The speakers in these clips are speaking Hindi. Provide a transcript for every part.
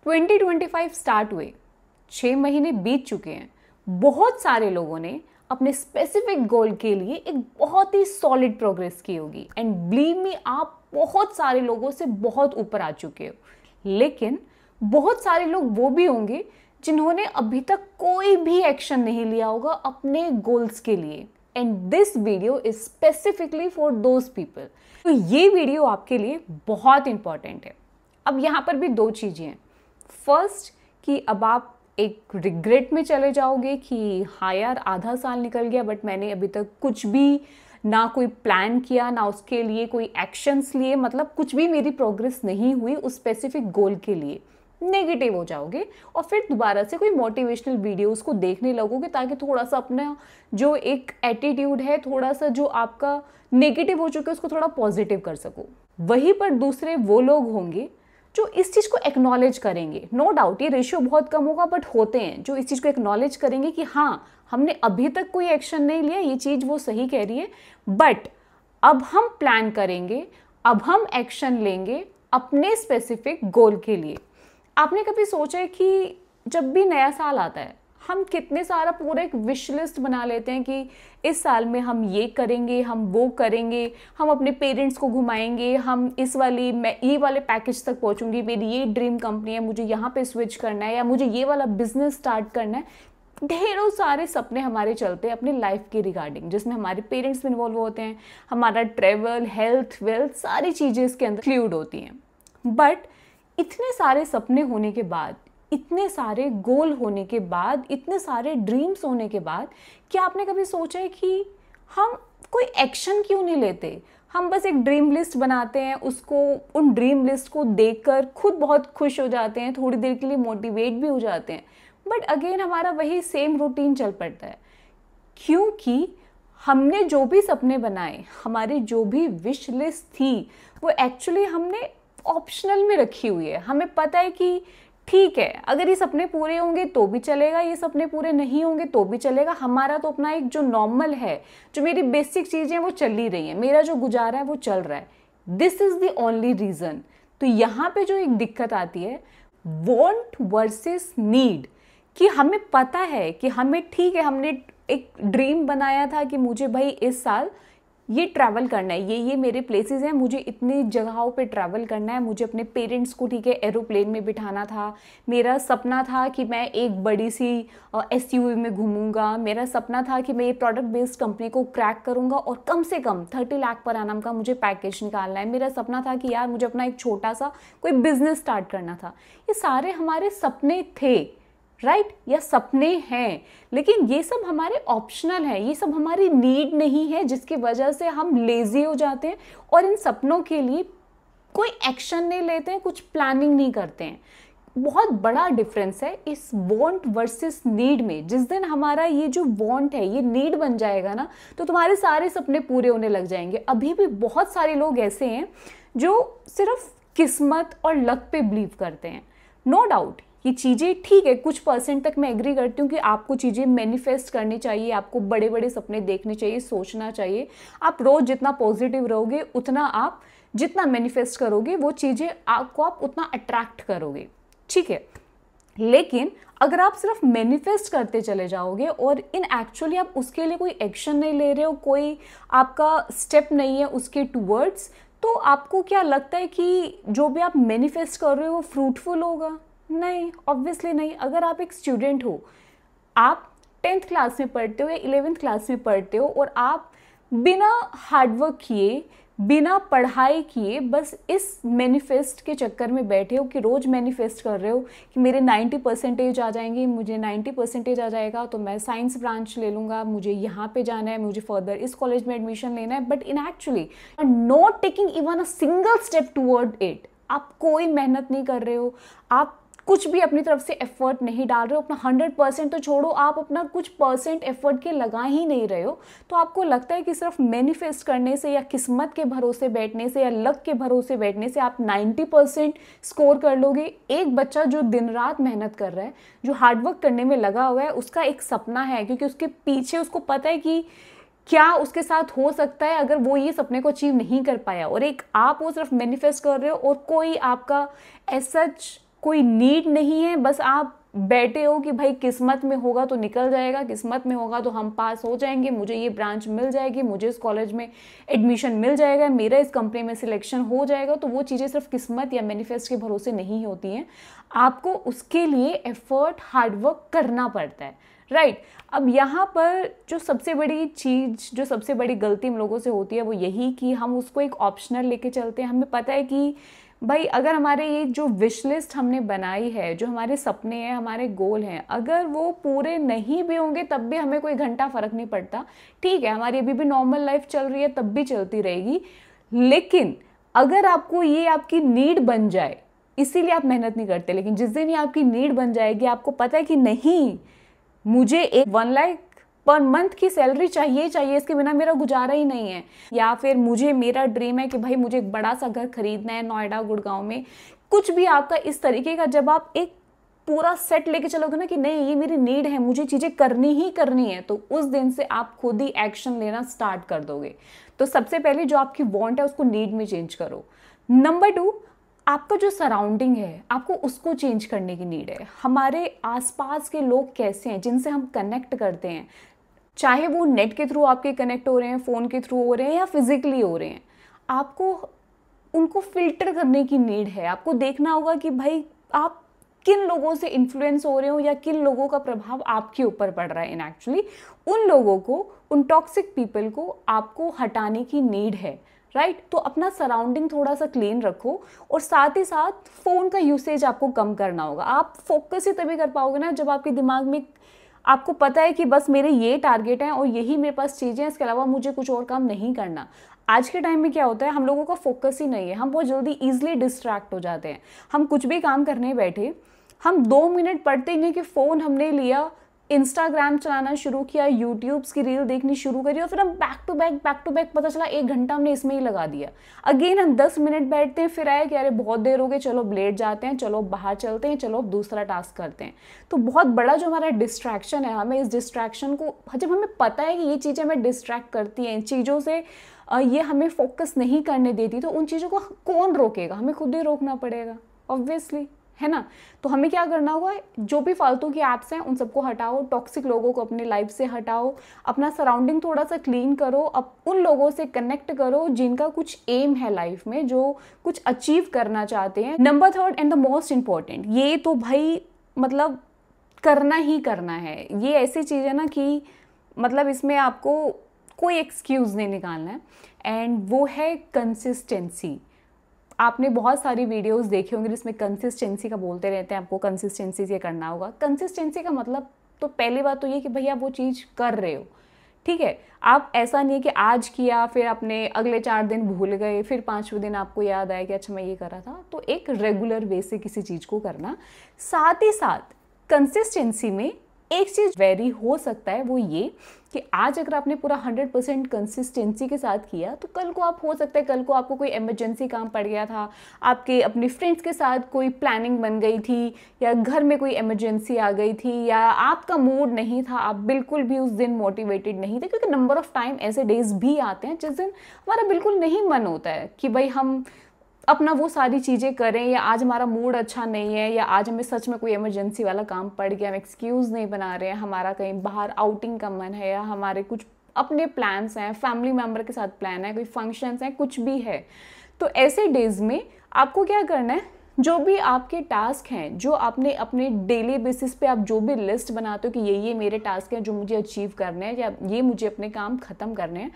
2025 स्टार्ट हुए, 6 महीने बीत चुके हैं। बहुत सारे लोगों ने अपने स्पेसिफिक गोल के लिए एक बहुत ही सॉलिड प्रोग्रेस की होगी एंड बिलीव मी, आप बहुत सारे लोगों से बहुत ऊपर आ चुके हो। लेकिन बहुत सारे लोग वो भी होंगे जिन्होंने अभी तक कोई भी एक्शन नहीं लिया होगा अपने गोल्स के लिए, and this video is specifically for those people. तो ये वीडियो आपके लिए बहुत इंपॉर्टेंट है। अब यहाँ पर भी दो चीज़ें हैं। फर्स्ट कि अब आप एक रिग्रेट में चले जाओगे कि हाँ यार, आधा साल निकल गया बट मैंने अभी तक कुछ भी ना कोई प्लान किया, ना उसके लिए कोई एक्शंस लिए, मतलब कुछ भी मेरी प्रोग्रेस नहीं हुई उस स्पेसिफिक गोल के लिए। नेगेटिव हो जाओगे और फिर दोबारा से कोई मोटिवेशनल वीडियोस को देखने लगोगे ताकि थोड़ा सा अपना जो एक एटीट्यूड है, थोड़ा सा जो आपका नेगेटिव हो चुका है, उसको थोड़ा पॉजिटिव कर सको। वहीं पर दूसरे वो लोग होंगे जो इस चीज़ को एक्नॉलेज करेंगे। नो डाउट ये रेशियो बहुत कम होगा बट होते हैं जो इस चीज़ को एक्नॉलेज करेंगे कि हाँ, हमने अभी तक कोई एक्शन नहीं लिया, ये चीज़ वो सही कह रही है, बट अब हम प्लान करेंगे, अब हम एक्शन लेंगे अपने स्पेसिफिक गोल के लिए। आपने कभी सोचा है कि जब भी नया साल आता है हम कितने सारा पूरा एक विश लिस्ट बना लेते हैं कि इस साल में हम ये करेंगे, हम वो करेंगे, हम अपने पेरेंट्स को घुमाएंगे, हम मैं ये वाले पैकेज तक पहुंचूंगी, मेरी ये ड्रीम कंपनी है, मुझे यहाँ पे स्विच करना है, या मुझे ये वाला बिजनेस स्टार्ट करना है। ढेरों सारे सपने हमारे चलते हैं अपनी लाइफ के रिगार्डिंग, जिसमें हमारे पेरेंट्स इन्वॉल्व होते हैं, हमारा ट्रेवल, हेल्थ, वेल्थ, सारी चीज़ें इसके अंदर इंक्लूड होती हैं। बट इतने सारे सपने होने के बाद, इतने सारे गोल होने के बाद, इतने सारे ड्रीम्स होने के बाद, क्या आपने कभी सोचा है कि हम कोई एक्शन क्यों नहीं लेते? हम बस एक ड्रीम लिस्ट बनाते हैं, उन ड्रीम लिस्ट को देखकर खुद बहुत खुश हो जाते हैं, थोड़ी देर के लिए मोटिवेट भी हो जाते हैं, बट अगेन हमारा वही सेम रूटीन चल पड़ता है। क्योंकि हमने जो भी सपने बनाए, हमारी जो भी विश लिस्ट थी, वो एक्चुअली हमने ऑप्शनल में रखी हुई है। हमें पता है कि ठीक है, अगर ये सपने पूरे होंगे तो भी चलेगा, ये सपने पूरे नहीं होंगे तो भी चलेगा। हमारा तो अपना एक जो नॉर्मल है, जो मेरी बेसिक चीज़ें वो चल ही रही हैं, मेरा जो गुजारा है वो चल रहा है। This is the only reason. तो यहाँ पे जो एक दिक्कत आती है, वॉन्ट वर्सेस नीड, कि हमें पता है कि हमें, ठीक है, हमने एक ड्रीम बनाया था कि मुझे भाई इस साल ये ट्रैवल करना है, ये मेरे प्लेसेस हैं, मुझे इतनी जगहों पे ट्रैवल करना है, मुझे अपने पेरेंट्स को, ठीक है, एरोप्लेन में बिठाना था, मेरा सपना था कि मैं एक बड़ी सी एसयूवी में घूमूंगा, मेरा सपना था कि मैं ये प्रोडक्ट बेस्ड कंपनी को क्रैक करूंगा और कम से कम 30 लाख पर एनम का मुझे पैकेज निकालना है, मेरा सपना था कि यार मुझे अपना एक छोटा सा कोई बिजनेस स्टार्ट करना था। ये सारे हमारे सपने थे, राइट, या सपने हैं, लेकिन ये सब हमारे ऑप्शनल है, ये सब हमारी नीड नहीं है, जिसकी वजह से हम लेजी हो जाते हैं और इन सपनों के लिए कोई एक्शन नहीं लेते हैं, कुछ प्लानिंग नहीं करते हैं। बहुत बड़ा डिफरेंस है इस वांट वर्सेस नीड में। जिस दिन हमारा ये जो वांट है ये नीड बन जाएगा ना, तो तुम्हारे सारे सपने पूरे होने लग जाएंगे। अभी भी बहुत सारे लोग ऐसे हैं जो सिर्फ किस्मत और लक पे बिलीव करते हैं। नो डाउट ये चीज़ें ठीक है, कुछ परसेंट तक मैं एग्री करती हूँ कि आपको चीज़ें मैनिफेस्ट करनी चाहिए, आपको बड़े बड़े सपने देखने चाहिए, सोचना चाहिए। आप रोज़ जितना पॉजिटिव रहोगे, उतना आप जितना मैनिफेस्ट करोगे वो चीज़ें आपको, आप उतना अट्रैक्ट करोगे, ठीक है। लेकिन अगर आप सिर्फ मैनिफेस्ट करते चले जाओगे और इन एक्चुअली आप उसके लिए कोई एक्शन नहीं ले रहे हो, कोई आपका स्टेप नहीं है उसके टूवर्ड्स, तो आपको क्या लगता है कि जो भी आप मैनिफेस्ट कर रहे हो वो फ्रूटफुल होगा? नहीं, ऑब्वियसली नहीं। अगर आप एक स्टूडेंट हो, आप 10th क्लास में पढ़ते हो या 11th क्लास में पढ़ते हो और आप बिना हार्डवर्क किए, बिना पढ़ाई किए, बस इस मैनिफेस्ट के चक्कर में बैठे हो कि रोज़ मैनिफेस्ट कर रहे हो कि मेरे 90% आ जाएंगे, मुझे 90% आ जाएगा तो मैं साइंस ब्रांच ले लूँगा, मुझे यहाँ पे जाना है, मुझे फर्दर इस कॉलेज में एडमिशन लेना है, but in actually not taking even a single step toward it. आप कोई मेहनत नहीं कर रहे हो, आप कुछ भी अपनी तरफ से एफर्ट नहीं डाल रहे हो, अपना 100% तो छोड़ो, आप अपना कुछ परसेंट एफर्ट के लगा ही नहीं रहे हो, तो आपको लगता है कि सिर्फ मैनिफेस्ट करने से या किस्मत के भरोसे बैठने से या लक के भरोसे बैठने से आप 90% स्कोर कर लोगे। एक बच्चा जो दिन रात मेहनत कर रहा है, जो हार्डवर्क करने में लगा हुआ है, उसका एक सपना है, क्योंकि उसके पीछे उसको पता है कि क्या उसके साथ हो सकता है अगर वो ये सपने को अचीव नहीं कर पाया, और एक आप वो सिर्फ मैनिफेस्ट कर रहे हो और कोई आपका एज सच कोई नीड नहीं है, बस आप बैठे हो कि भाई किस्मत में होगा तो निकल जाएगा, किस्मत में होगा तो हम पास हो जाएंगे, मुझे ये ब्रांच मिल जाएगी, मुझे इस कॉलेज में एडमिशन मिल जाएगा, मेरा इस कंपनी में सिलेक्शन हो जाएगा। तो वो चीज़ें सिर्फ किस्मत या मैनिफेस्ट के भरोसे नहीं होती हैं, आपको उसके लिए एफर्ट, हार्डवर्क करना पड़ता है, राइट। अब यहाँ पर जो सबसे बड़ी चीज़, जो सबसे बड़ी गलती हम लोगों से होती है वो यही कि हम उसको एक ऑप्शनल लेके चलते हैं। हमें पता है कि भाई अगर हमारे ये जो विश लिस्ट हमने बनाई है, जो हमारे सपने हैं, हमारे गोल हैं, अगर वो पूरे नहीं भी होंगे तब भी हमें कोई घंटा फ़र्क नहीं पड़ता, ठीक है, हमारी अभी भी नॉर्मल लाइफ चल रही है, तब भी चलती रहेगी। लेकिन अगर आपको ये आपकी नीड बन जाए, इसीलिए आप मेहनत नहीं करते, लेकिन जिस दिन ये आपकी नीड बन जाएगी, आपको पता है कि नहीं, मुझे एक 1 लाख पर मंथ की सैलरी चाहिए चाहिए, इसके बिना मेरा गुजारा ही नहीं है, या फिर मुझे, मेरा ड्रीम है कि भाई मुझे एक बड़ा सा घर खरीदना है नोएडा, गुड़गांव में, कुछ भी आपका इस तरीके का, जब आप एक पूरा सेट लेके चलोगे ना कि नहीं ये मेरी नीड है, मुझे चीज़ें करनी ही करनी है, तो उस दिन से आप खुद ही एक्शन लेना स्टार्ट कर दोगे। तो सबसे पहले जो आपकी वांट है उसको नीड में चेंज करो। नंबर 2, आपका जो सराउंडिंग है आपको उसको चेंज करने की नीड है। हमारे आसपास के लोग कैसे हैं जिनसे हम कनेक्ट करते हैं, चाहे वो नेट के थ्रू आपके कनेक्ट हो रहे हैं, फ़ोन के थ्रू हो रहे हैं या फिजिकली हो रहे हैं, आपको उनको फिल्टर करने की नीड है। आपको देखना होगा कि भाई आप किन लोगों से इन्फ्लुएंस हो रहे हो या किन लोगों का प्रभाव आपके ऊपर पड़ रहा है। इन एक्चुअली उन लोगों को, उन टॉक्सिक पीपल को आपको हटाने की नीड है, राइट। तो अपना सराउंडिंग थोड़ा सा क्लीन रखो, और साथ ही साथ फ़ोन का यूसेज आपको कम करना होगा। आप फोकस ही तभी कर पाओगे ना जब आपके दिमाग में आपको पता है कि बस मेरे ये टारगेट हैं और यही मेरे पास चीज़ें हैं, इसके अलावा मुझे कुछ और काम नहीं करना। आज के टाइम में क्या होता है, हम लोगों का फोकस ही नहीं है, हम बहुत जल्दी ईजिली डिस्ट्रैक्ट हो जाते हैं। हम कुछ भी काम करने बैठे, हम 2 मिनट पढ़ते ही नहीं कि फ़ोन हमने लिया, इंस्टाग्राम चलाना शुरू किया, यूट्यूब्स की रील देखनी शुरू करी, और फिर हम बैक टू बैक पता चला 1 घंटा हमने इसमें ही लगा दिया। अगेन हम 10 मिनट बैठते हैं, फिर आए कि अरे बहुत देर हो गई, चलो लेट जाते हैं, चलो बाहर चलते हैं, चलो अब दूसरा टास्क करते हैं। तो बहुत बड़ा जो हमारा डिस्ट्रैक्शन है, हमें इस डिस्ट्रैक्शन को, जब हमें पता है कि ये चीज़ें हमें डिस्ट्रैक्ट करती हैं, इन चीज़ों से ये हमें फोकस नहीं करने देती, तो उन चीज़ों को कौन रोकेगा, हमें खुद ही रोकना पड़ेगा ऑब्वियसली, है ना। तो हमें क्या करना होगा, जो भी फालतू की ऐप्स हैं उन सबको हटाओ, टॉक्सिक लोगों को अपनी लाइफ से हटाओ, अपना सराउंडिंग थोड़ा सा क्लीन करो, अब उन लोगों से कनेक्ट करो जिनका कुछ एम है लाइफ में, जो कुछ अचीव करना चाहते हैं। Number 3 and the most important, ये तो भाई मतलब करना ही करना है, ये ऐसी चीज़ है ना कि मतलब इसमें आपको कोई एक्सक्यूज़ नहीं निकालना है, एंड वो है कंसिस्टेंसी। आपने बहुत सारी वीडियोस देखी होंगी जिसमें कंसिस्टेंसी का बोलते रहते हैं, आपको कंसिस्टेंसी से करना होगा। कंसिस्टेंसी का मतलब तो पहली बात तो ये कि भैया आप वो चीज़ कर रहे हो, ठीक है। आप ऐसा नहीं है कि आज किया फिर अपने अगले 4 दिन भूल गए, फिर 5वें दिन आपको याद आया कि अच्छा मैं ये कर रहा था। तो एक रेगुलर वे से किसी चीज़ को करना। साथ ही साथ कंसिस्टेंसी में एक चीज़ वेरी हो सकता है, वो ये कि आज अगर आपने पूरा 100% कंसिस्टेंसी के साथ किया, तो कल को आप, हो सकता है कल को आपको कोई इमरजेंसी काम पड़ गया था, आपके अपने फ्रेंड्स के साथ कोई प्लानिंग बन गई थी, या घर में कोई इमरजेंसी आ गई थी, या आपका मूड नहीं था, आप बिल्कुल भी उस दिन मोटिवेटेड नहीं थे, क्योंकि नंबर ऑफ टाइम ऐसे डेज भी आते हैं जिस दिन हमारा बिल्कुल नहीं मन होता है कि भाई हम अपना वो सारी चीज़ें करें, या आज हमारा मूड अच्छा नहीं है, या आज हमें सच में कोई इमरजेंसी वाला काम पड़ गया, हम एक्सक्यूज़ नहीं बना रहे हैं, हमारा कहीं बाहर आउटिंग का मन है, या हमारे कुछ अपने प्लान्स हैं, फैमिली मेम्बर के साथ प्लान है, कोई फंक्शंस हैं, कुछ भी है। तो ऐसे डेज में आपको क्या करना है, जो भी आपके टास्क हैं, जो आपने अपने डेली बेसिस पे आप जो भी लिस्ट बनाते हो कि ये मेरे टास्क हैं जो मुझे अचीव करने हैं, या ये मुझे अपने काम ख़त्म करने हैं,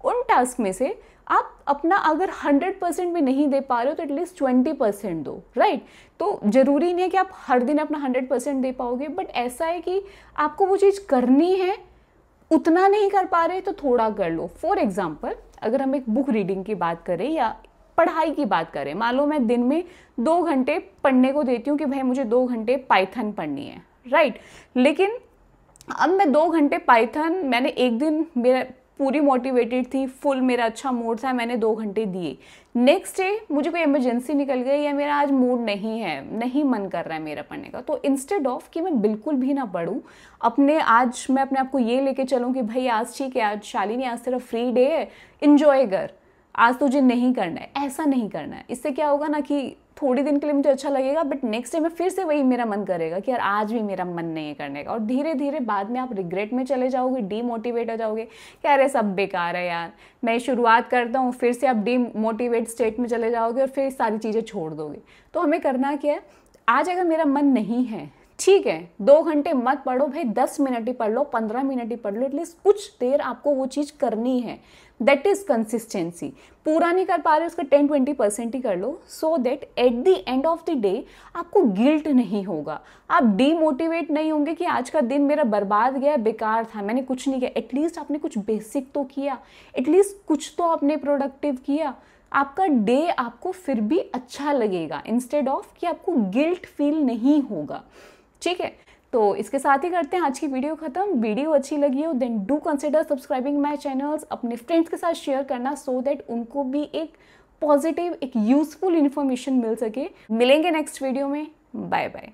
उन टास्क में से आप अपना अगर 100% भी नहीं दे पा रहे हो तो एटलीस्ट 20% दो, राइट। तो ज़रूरी नहीं है कि आप हर दिन अपना 100% दे पाओगे, बट ऐसा है कि आपको वो चीज़ करनी है, उतना नहीं कर पा रहे तो थोड़ा कर लो। फॉर एग्जाम्पल, अगर हम एक बुक रीडिंग की बात करें या पढ़ाई की बात करें, मान लो मैं दिन में 2 घंटे पढ़ने को देती हूँ कि भाई मुझे 2 घंटे पाइथन पढ़नी है, राइट। लेकिन अब मैं 2 घंटे पाइथन, मैंने एक दिन मेरा पूरी मोटिवेटेड थी, फुल मेरा अच्छा मूड था, मैंने 2 घंटे दिए, नेक्स्ट डे मुझे कोई इमरजेंसी निकल गई, या मेरा आज मूड नहीं है, नहीं मन कर रहा है मेरा पढ़ने का, तो इंस्टेड ऑफ कि मैं बिल्कुल भी ना पढूं, आज मैं अपने आप को ये लेके चलूँ कि भाई आज ठीक है, आज शालिनी आज तेरा फ्री डे है, इंजॉय कर, आज तुझे नहीं करना है, ऐसा नहीं करना है। इससे क्या होगा ना कि थोड़ी दिन के लिए मुझे अच्छा लगेगा, बट नेक्स्ट डे में फिर से वही मेरा मन करेगा कि यार आज भी मेरा मन नहीं है करने का, और धीरे धीरे बाद में आप रिग्रेट में चले जाओगे, डीमोटिवेट हो जाओगे कि अरे सब बेकार है यार, मैं शुरुआत करता हूँ, फिर से आप डीमोटिवेट स्टेट में चले जाओगे और फिर सारी चीज़ें छोड़ दोगे। तो हमें करना क्या है, आज अगर मेरा मन नहीं है, ठीक है 2 घंटे मत पढ़ो भाई, 10 मिनट ही पढ़ लो, 15 मिनट ही पढ़ लो, एटलीस्ट कुछ देर आपको वो चीज़ करनी है। That is consistency. पूरा नहीं कर पा रहे उसका 10-20% ही कर लो, so that at the end of the day आपको गिल्ट नहीं होगा, आप डीमोटिवेट नहीं होंगे कि आज का दिन मेरा बर्बाद गया, बेकार था, मैंने कुछ नहीं किया। एटलीस्ट आपने कुछ बेसिक तो किया, एटलीस्ट कुछ तो आपने प्रोडक्टिव किया। आपका डे आपको फिर भी अच्छा लगेगा, इंस्टेड ऑफ कि आपको गिल्ट फील नहीं होगा। ठीक है, तो इसके साथ ही करते हैं आज की वीडियो खत्म। वीडियो अच्छी लगी हो then do consider subscribing my channels, अपने फ्रेंड्स के साथ शेयर करना सो दैट उनको भी एक पॉजिटिव, एक यूजफुल इन्फॉर्मेशन मिल सके। मिलेंगे नेक्स्ट वीडियो में, बाय बाय।